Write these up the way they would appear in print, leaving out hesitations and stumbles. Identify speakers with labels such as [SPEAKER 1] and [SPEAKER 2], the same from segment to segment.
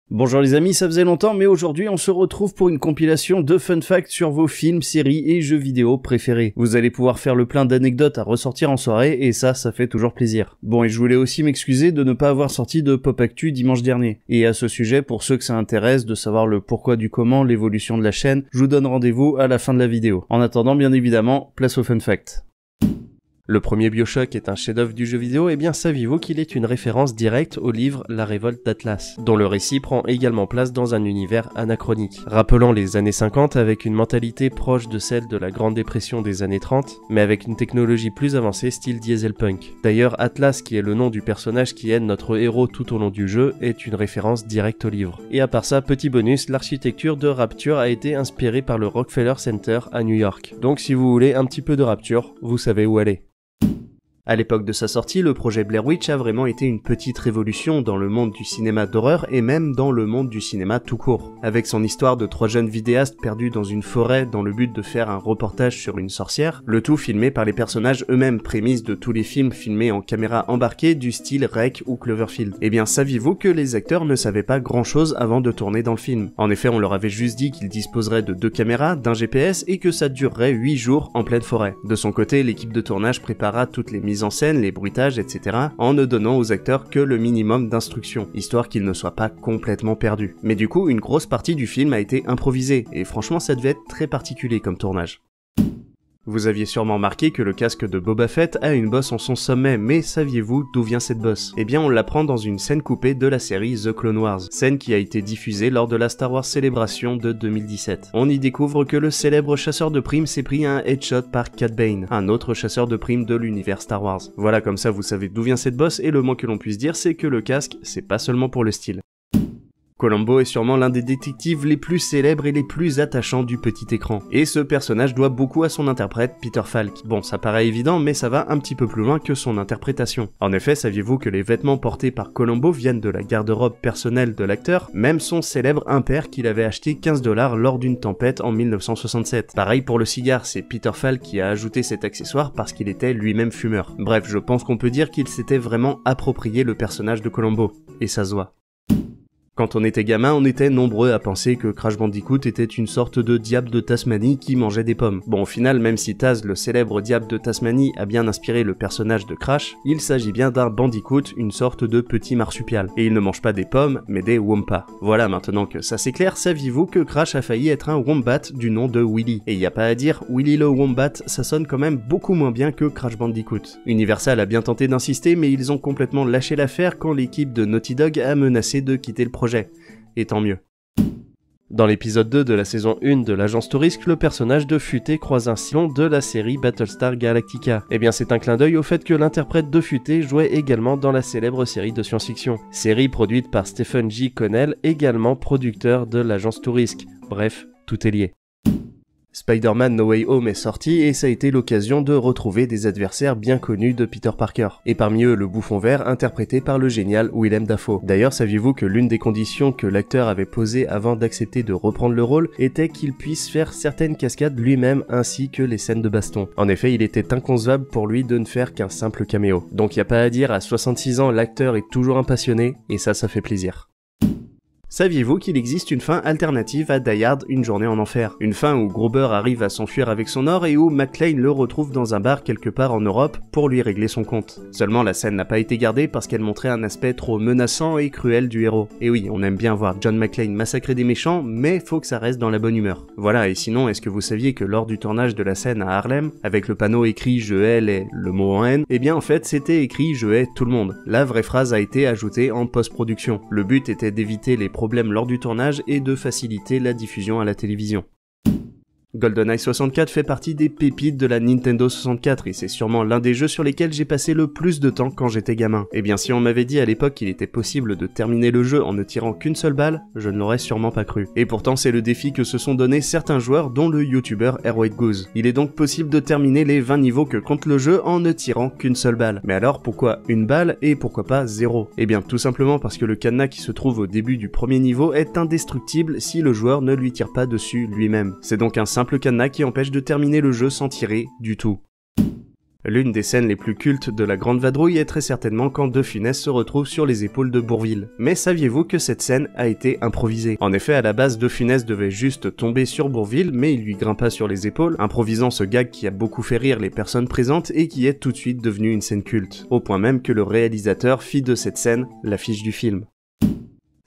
[SPEAKER 1] Bonjour les amis, ça faisait longtemps, mais aujourd'hui on se retrouve pour une compilation de fun facts sur vos films, séries et jeux vidéo préférés. Vous allez pouvoir faire le plein d'anecdotes à ressortir en soirée, et ça fait toujours plaisir. Bon, et je voulais aussi m'excuser de ne pas avoir sorti de Pop Actu dimanche dernier. Et à ce sujet, pour ceux que ça intéresse de savoir le pourquoi du comment, l'évolution de la chaîne, je vous donne rendez-vous à la fin de la vidéo. En attendant, bien évidemment, place aux fun facts. Le premier BioShock est un chef-d'œuvre du jeu vidéo, et bien saviez-vous qu'il est une référence directe au livre La Révolte d'Atlas, dont le récit prend également place dans un univers anachronique, rappelant les années 50 avec une mentalité proche de celle de la Grande Dépression des années 30, mais avec une technologie plus avancée style dieselpunk. D'ailleurs, Atlas, qui est le nom du personnage qui aide notre héros tout au long du jeu, est une référence directe au livre. Et à part ça, petit bonus, l'architecture de Rapture a été inspirée par le Rockefeller Center à New York. Donc si vous voulez un petit peu de Rapture, vous savez où aller. À l'époque de sa sortie, le projet Blair Witch a vraiment été une petite révolution dans le monde du cinéma d'horreur et même dans le monde du cinéma tout court. Avec son histoire de 3 jeunes vidéastes perdus dans une forêt dans le but de faire un reportage sur une sorcière, le tout filmé par les personnages eux-mêmes, prémisse de tous les films filmés en caméra embarquée du style Rec ou Cloverfield. Eh bien, saviez-vous que les acteurs ne savaient pas grand-chose avant de tourner dans le film? En effet, on leur avait juste dit qu'ils disposeraient de 2 caméras, d'un GPS et que ça durerait 8 jours en pleine forêt. De son côté, l'équipe de tournage prépara toutes les mises en scène, les bruitages, etc. en ne donnant aux acteurs que le minimum d'instructions, histoire qu'ils ne soient pas complètement perdus. Mais du coup, une grosse partie du film a été improvisée, et franchement ça devait être très particulier comme tournage. Vous aviez sûrement remarqué que le casque de Boba Fett a une bosse en son sommet, mais saviez-vous d'où vient cette bosse? Eh bien on l'apprend dans une scène coupée de la série The Clone Wars, scène qui a été diffusée lors de la Star Wars Celebration de 2017. On y découvre que le célèbre chasseur de primes s'est pris un headshot par Cad Bane, un autre chasseur de primes de l'univers Star Wars. Voilà, comme ça vous savez d'où vient cette bosse, et le moins que l'on puisse dire c'est que le casque, c'est pas seulement pour le style. Columbo est sûrement l'un des détectives les plus célèbres et les plus attachants du petit écran. Et ce personnage doit beaucoup à son interprète, Peter Falk. Bon, ça paraît évident, mais ça va un petit peu plus loin que son interprétation. En effet, saviez-vous que les vêtements portés par Columbo viennent de la garde-robe personnelle de l'acteur, même son célèbre impair qu'il avait acheté 15 $ lors d'une tempête en 1967. Pareil pour le cigare, c'est Peter Falk qui a ajouté cet accessoire parce qu'il était lui-même fumeur. Bref, je pense qu'on peut dire qu'il s'était vraiment approprié le personnage de Columbo. Et ça se voit. Quand on était gamin, on était nombreux à penser que Crash Bandicoot était une sorte de diable de Tasmanie qui mangeait des pommes. Bon, au final, même si Taz, le célèbre diable de Tasmanie, a bien inspiré le personnage de Crash, il s'agit bien d'un Bandicoot, une sorte de petit marsupial. Et il ne mange pas des pommes, mais des Wumpas. Voilà, maintenant que ça c'est clair, saviez-vous que Crash a failli être un Wombat du nom de Willy? Et y a pas à dire, Willy le Wombat, ça sonne quand même beaucoup moins bien que Crash Bandicoot. Universal a bien tenté d'insister, mais ils ont complètement lâché l'affaire quand l'équipe de Naughty Dog a menacé de quitter le projet. Et tant mieux. Dans l'épisode 2 de la saison 1 de l'agence Touriste, le personnage de Futé croise un Cylon de la série Battlestar Galactica. Eh bien c'est un clin d'œil au fait que l'interprète de Futé jouait également dans la célèbre série de science-fiction. Série produite par Stephen J. Connell, également producteur de l'agence Touriste. Bref, tout est lié. Spider-Man No Way Home est sorti et ça a été l'occasion de retrouver des adversaires bien connus de Peter Parker. Et parmi eux, le Bouffon Vert interprété par le génial Willem Dafoe. D'ailleurs, saviez-vous que l'une des conditions que l'acteur avait posées avant d'accepter de reprendre le rôle était qu'il puisse faire certaines cascades lui-même ainsi que les scènes de baston. En effet, il était inconcevable pour lui de ne faire qu'un simple caméo. Donc y a pas à dire, à 66 ans, l'acteur est toujours un passionné et ça fait plaisir. Saviez-vous qu'il existe une fin alternative à Die Hard, Une journée en enfer? Une fin où Grover arrive à s'enfuir avec son or et où McClane le retrouve dans un bar quelque part en Europe pour lui régler son compte. Seulement la scène n'a pas été gardée parce qu'elle montrait un aspect trop menaçant et cruel du héros. Et oui, on aime bien voir John McClane massacrer des méchants, mais faut que ça reste dans la bonne humeur. Voilà, et sinon, est-ce que vous saviez que lors du tournage de la scène à Harlem, avec le panneau écrit « Je hais les » le mot en haine, eh bien en fait c'était écrit « Je hais tout le monde ». La vraie phrase a été ajoutée en post-production. Le but était d'éviter les problèmes lors du tournage et de faciliter la diffusion à la télévision. GoldenEye 64 fait partie des pépites de la Nintendo 64 et c'est sûrement l'un des jeux sur lesquels j'ai passé le plus de temps quand j'étais gamin. Et bien si on m'avait dit à l'époque qu'il était possible de terminer le jeu en ne tirant qu'une seule balle, je ne l'aurais sûrement pas cru. Et pourtant c'est le défi que se sont donné certains joueurs dont le youtubeur Airwhite Goose. Il est donc possible de terminer les 20 niveaux que compte le jeu en ne tirant qu'une seule balle. Mais alors pourquoi une balle et pourquoi pas 0? Eh bien tout simplement parce que le cadenas qui se trouve au début du premier niveau est indestructible si le joueur ne lui tire pas dessus lui-même. C'est donc un simple cadenas qui empêche de terminer le jeu sans tirer du tout. L'une des scènes les plus cultes de la Grande Vadrouille est très certainement quand De Funès se retrouve sur les épaules de Bourvil. Mais saviez-vous que cette scène a été improvisée? En effet, à la base, De Funès devait juste tomber sur Bourvil, mais il lui grimpa sur les épaules, improvisant ce gag qui a beaucoup fait rire les personnes présentes et qui est tout de suite devenu une scène culte. Au point même que le réalisateur fit de cette scène l'affiche du film.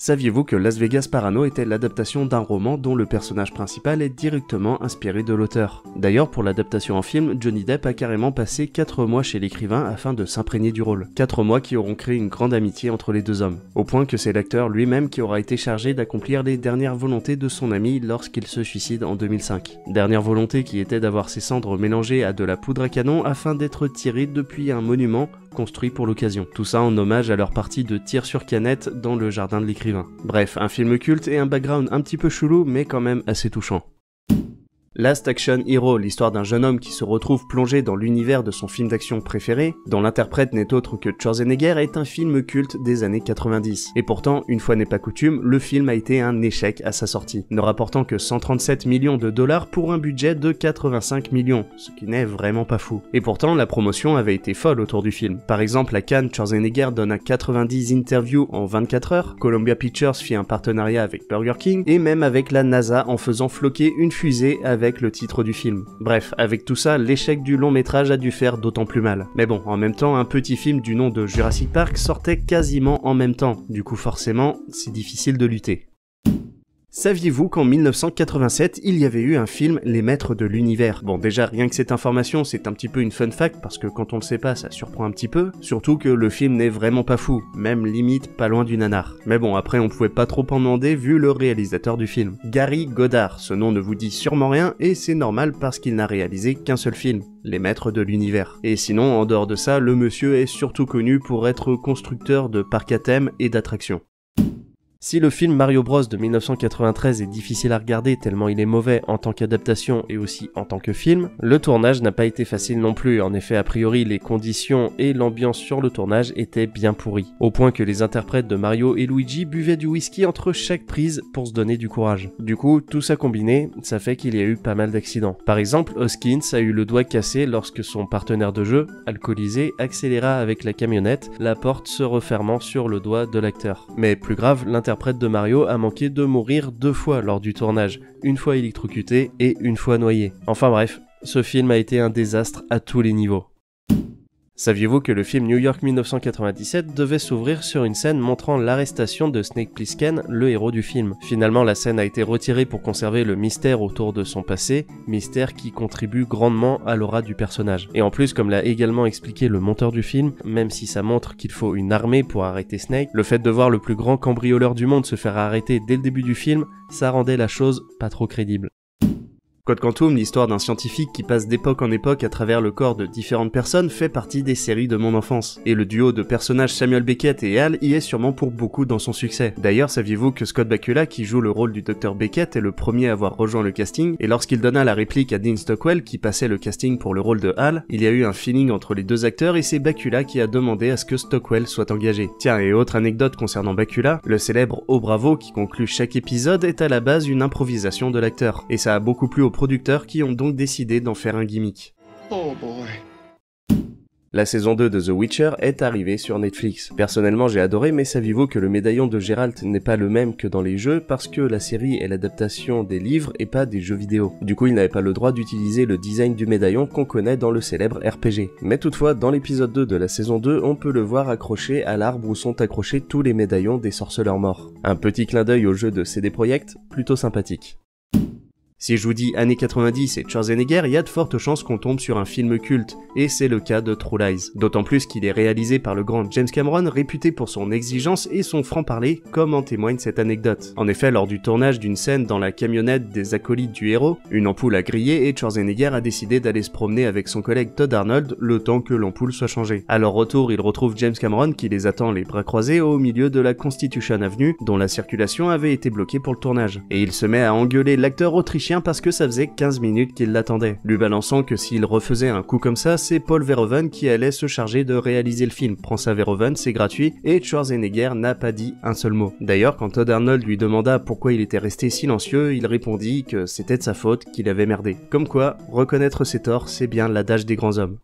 [SPEAKER 1] Saviez-vous que Las Vegas Parano était l'adaptation d'un roman dont le personnage principal est directement inspiré de l'auteur? D'ailleurs, pour l'adaptation en film, Johnny Depp a carrément passé 4 mois chez l'écrivain afin de s'imprégner du rôle. 4 mois qui auront créé une grande amitié entre les deux hommes. Au point que c'est l'acteur lui-même qui aura été chargé d'accomplir les dernières volontés de son ami lorsqu'il se suicide en 2005. Dernière volonté qui était d'avoir ses cendres mélangées à de la poudre à canon afin d'être tirées depuis un monument construit pour l'occasion. Tout ça en hommage à leur partie de tir sur canette dans le jardin de l'écrivain. Bref, un film culte et un background un petit peu chelou mais quand même assez touchant. Last Action Hero, l'histoire d'un jeune homme qui se retrouve plongé dans l'univers de son film d'action préféré, dont l'interprète n'est autre que Schwarzenegger, est un film culte des années 90. Et pourtant, une fois n'est pas coutume, le film a été un échec à sa sortie, ne rapportant que 137 millions de dollars pour un budget de 85 millions, ce qui n'est vraiment pas fou. Et pourtant, la promotion avait été folle autour du film. Par exemple, à Cannes, Schwarzenegger donne 90 interviews en 24 heures, Columbia Pictures fit un partenariat avec Burger King, et même avec la NASA en faisant floquer une fusée avec le titre du film. Bref, avec tout ça, l'échec du long métrage a dû faire d'autant plus mal. Mais bon, en même temps, un petit film du nom de Jurassic Park sortait quasiment en même temps, du coup forcément, c'est difficile de lutter. Saviez-vous qu'en 1987, il y avait eu un film Les Maîtres de l'Univers? Bon, déjà, rien que cette information, c'est un petit peu une fun fact, parce que quand on le sait pas, ça surprend un petit peu, surtout que le film n'est vraiment pas fou, même limite pas loin du nanar. Mais bon, après, on pouvait pas trop en demander vu le réalisateur du film. Gary Goddard, ce nom ne vous dit sûrement rien, et c'est normal parce qu'il n'a réalisé qu'un seul film, Les Maîtres de l'Univers. Et sinon, en dehors de ça, le monsieur est surtout connu pour être constructeur de parcs à thème et d'attractions. Si le film Mario Bros de 1993 est difficile à regarder tellement il est mauvais en tant qu'adaptation et aussi en tant que film, le tournage n'a pas été facile non plus. En effet, a priori, les conditions et l'ambiance sur le tournage étaient bien pourries, au point que les interprètes de Mario et Luigi buvaient du whisky entre chaque prise pour se donner du courage. Du coup, tout ça combiné, ça fait qu'il y a eu pas mal d'accidents. Par exemple, Hoskins a eu le doigt cassé lorsque son partenaire de jeu, alcoolisé, accéléra avec la camionnette, la porte se refermant sur le doigt de l'acteur. Mais plus grave, l'interprète de Mario a manqué de mourir 2 fois lors du tournage, une fois électrocuté et une fois noyé. Enfin bref, ce film a été un désastre à tous les niveaux. Saviez-vous que le film New York 1997 devait s'ouvrir sur une scène montrant l'arrestation de Snake Plissken, le héros du film? Finalement, la scène a été retirée pour conserver le mystère autour de son passé, mystère qui contribue grandement à l'aura du personnage. Et en plus, comme l'a également expliqué le monteur du film, même si ça montre qu'il faut une armée pour arrêter Snake, le fait de voir le plus grand cambrioleur du monde se faire arrêter dès le début du film, ça rendait la chose pas trop crédible. Code Quantum, l'histoire d'un scientifique qui passe d'époque en époque à travers le corps de différentes personnes, fait partie des séries de mon enfance. Et le duo de personnages Samuel Beckett et Hal y est sûrement pour beaucoup dans son succès. D'ailleurs, saviez-vous que Scott Bakula, qui joue le rôle du Dr Beckett, est le premier à avoir rejoint le casting, et lorsqu'il donna la réplique à Dean Stockwell, qui passait le casting pour le rôle de Hal, il y a eu un feeling entre les deux acteurs et c'est Bakula qui a demandé à ce que Stockwell soit engagé. Tiens, et autre anecdote concernant Bakula, le célèbre Oh Bravo qui conclut chaque épisode est à la base une improvisation de l'acteur, et ça a beaucoup plu aux producteurs qui ont donc décidé d'en faire un gimmick. Oh boy. La saison 2 de The Witcher est arrivée sur Netflix. Personnellement, j'ai adoré, mais saviez-vous que le médaillon de Geralt n'est pas le même que dans les jeux parce que la série est l'adaptation des livres et pas des jeux vidéo. Du coup, il n'avait pas le droit d'utiliser le design du médaillon qu'on connaît dans le célèbre RPG. Mais toutefois, dans l'épisode 2 de la saison 2, on peut le voir accroché à l'arbre où sont accrochés tous les médaillons des sorceleurs morts. Un petit clin d'œil au jeu de CD Projekt, plutôt sympathique. Si je vous dis années 90 et Schwarzenegger, il y a de fortes chances qu'on tombe sur un film culte, et c'est le cas de True Lies. D'autant plus qu'il est réalisé par le grand James Cameron, réputé pour son exigence et son franc-parler, comme en témoigne cette anecdote. En effet, lors du tournage d'une scène dans la camionnette des acolytes du héros, une ampoule a grillé et Schwarzenegger a décidé d'aller se promener avec son collègue Todd Arnold le temps que l'ampoule soit changée. À leur retour, il retrouve James Cameron qui les attend les bras croisés au milieu de la Constitution Avenue, dont la circulation avait été bloquée pour le tournage. Et il se met à engueuler l'acteur autrichien parce que ça faisait 15 minutes qu'il l'attendait, lui balançant que s'il refaisait un coup comme ça, c'est Paul Verhoeven qui allait se charger de réaliser le film. Prends ça Verhoeven, c'est gratuit, et Schwarzenegger n'a pas dit un seul mot. D'ailleurs, quand Todd Arnold lui demanda pourquoi il était resté silencieux, il répondit que c'était de sa faute, qu'il avait merdé. Comme quoi, reconnaître ses torts, c'est bien l'adage des grands hommes.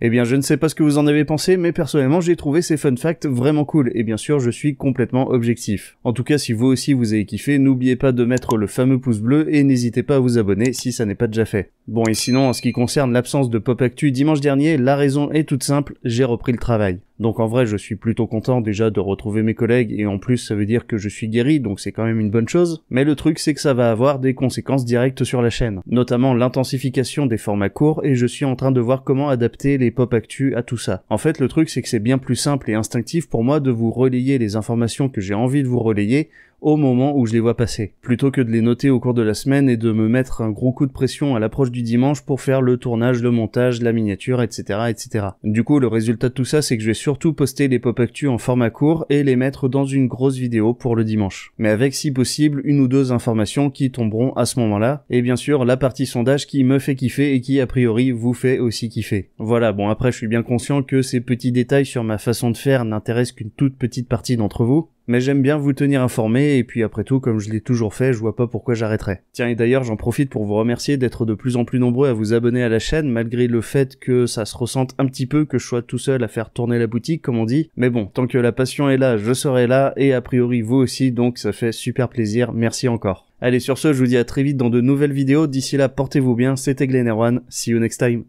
[SPEAKER 1] Eh bien je ne sais pas ce que vous en avez pensé, mais personnellement j'ai trouvé ces fun facts vraiment cool, et bien sûr je suis complètement objectif. En tout cas si vous aussi vous avez kiffé, n'oubliez pas de mettre le fameux pouce bleu et n'hésitez pas à vous abonner si ça n'est pas déjà fait. Bon et sinon en ce qui concerne l'absence de Pop Actu dimanche dernier, la raison est toute simple, j'ai repris le travail. Donc en vrai je suis plutôt content déjà de retrouver mes collègues et en plus ça veut dire que je suis guéri donc c'est quand même une bonne chose. Mais le truc c'est que ça va avoir des conséquences directes sur la chaîne, notamment l'intensification des formats courts et je suis en train de voir comment adapter les Pop Actu à tout ça. En fait le truc c'est que c'est bien plus simple et instinctif pour moi de vous relayer les informations que j'ai envie de vous relayer au moment où je les vois passer, plutôt que de les noter au cours de la semaine et de me mettre un gros coup de pression à l'approche du dimanche pour faire le tournage, le montage, la miniature, etc., etc. Du coup, le résultat de tout ça, c'est que je vais surtout poster les pop actu en format court et les mettre dans une grosse vidéo pour le dimanche. Mais avec, si possible, une ou deux informations qui tomberont à ce moment-là, et bien sûr, la partie sondage qui me fait kiffer et qui, a priori, vous fait aussi kiffer. Voilà, bon après, je suis bien conscient que ces petits détails sur ma façon de faire n'intéressent qu'une toute petite partie d'entre vous, mais j'aime bien vous tenir informé et puis après tout, comme je l'ai toujours fait, je vois pas pourquoi j'arrêterais. Tiens, et d'ailleurs, j'en profite pour vous remercier d'être de plus en plus nombreux à vous abonner à la chaîne, malgré le fait que ça se ressente un petit peu que je sois tout seul à faire tourner la boutique, comme on dit. Mais bon, tant que la passion est là, je serai là, et a priori vous aussi, donc ça fait super plaisir, merci encore. Allez, sur ce, je vous dis à très vite dans de nouvelles vidéos, d'ici là, portez-vous bien, c'était Glenn Erwan, see you next time.